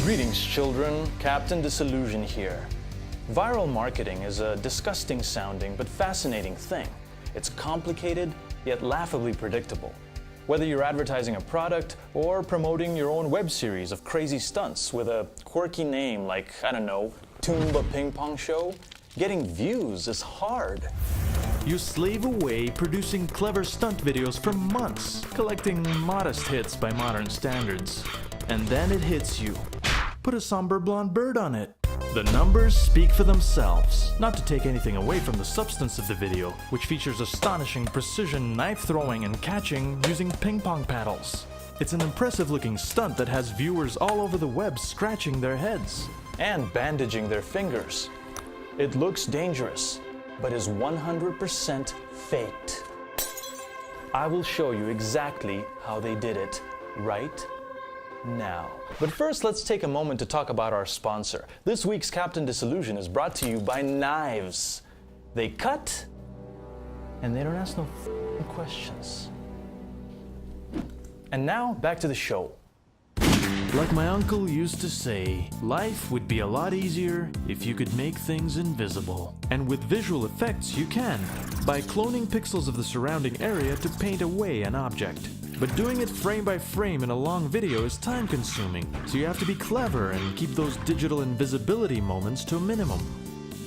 Greetings, children. Captain Disillusion here. Viral marketing is a disgusting sounding but fascinating thing. It's complicated, yet laughably predictable. Whether you're advertising a product or promoting your own web series of crazy stunts with a quirky name like, I don't know, Toomba Ping Pong Show, getting views is hard. You slave away producing clever stunt videos for months, collecting modest hits by modern standards. And then it hits you. Put a somber blonde bird on it. The numbers speak for themselves. Not to take anything away from the substance of the video, which features astonishing precision knife throwing and catching using ping pong paddles. It's an impressive looking stunt that has viewers all over the web scratching their heads and bandaging their fingers. It looks dangerous, but is 100% faked. I will show you exactly how they did it right now. But first, let's take a moment to talk about our sponsor. This week's Captain Disillusion is brought to you by knives. They cut, and they don't ask no questions. And now, back to the show. Like my uncle used to say, life would be a lot easier if you could make things invisible. And with visual effects you can, by cloning pixels of the surrounding area to paint away an object. But doing it frame by frame in a long video is time consuming, so you have to be clever and keep those digital invisibility moments to a minimum.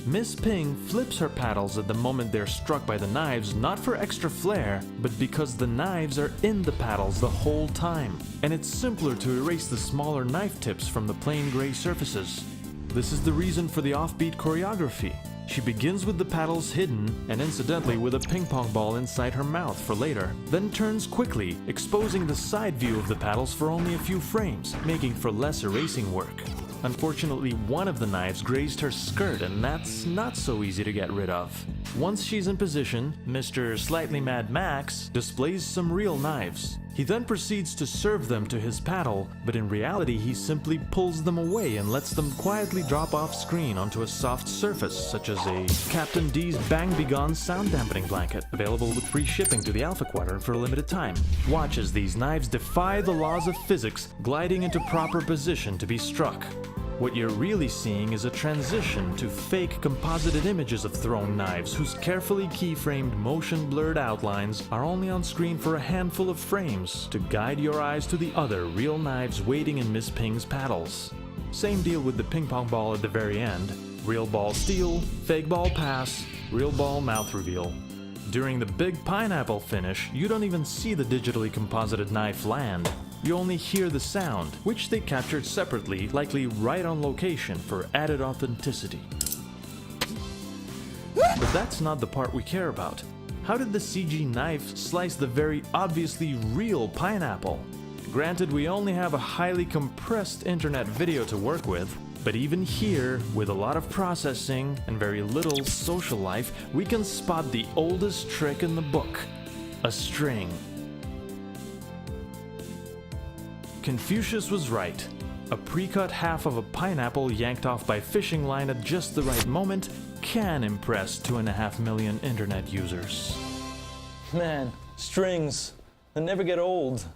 Miss Ping flips her paddles at the moment they're struck by the knives, not for extra flair, but because the knives are in the paddles the whole time, and it's simpler to erase the smaller knife tips from the plain gray surfaces. This is the reason for the offbeat choreography. She begins with the paddles hidden, and incidentally with a ping pong ball inside her mouth for later, then turns quickly, exposing the side view of the paddles for only a few frames, making for less erasing work. Unfortunately, one of the knives grazed her skirt, and that's not so easy to get rid of. Once she's in position, Mr. Slightly Mad Max displays some real knives. He then proceeds to serve them to his paddle, but in reality he simply pulls them away and lets them quietly drop off screen onto a soft surface, such as a Captain D's Bang Be Gone sound dampening blanket, available with free shipping to the Alpha Quadrant for a limited time. Watch as these knives defy the laws of physics, gliding into proper position to be struck. What you're really seeing is a transition to fake composited images of thrown knives whose carefully keyframed motion blurred outlines are only on screen for a handful of frames to guide your eyes to the other real knives waiting in Miss Ping's paddles. Same deal with the ping pong ball at the very end. Real ball steal, fake ball pass, real ball mouth reveal. During the big pineapple finish, you don't even see the digitally composited knife land. You only hear the sound, which they captured separately, likely right on location for added authenticity. But that's not the part we care about. How did the CG knife slice the very obviously real pineapple? Granted, we only have a highly compressed internet video to work with, but even here, with a lot of processing and very little social life, we can spot the oldest trick in the book: a string. Confucius was right. A pre-cut half of a pineapple yanked off by fishing line at just the right moment can impress 2.5 million internet users. Man, strings, they never get old.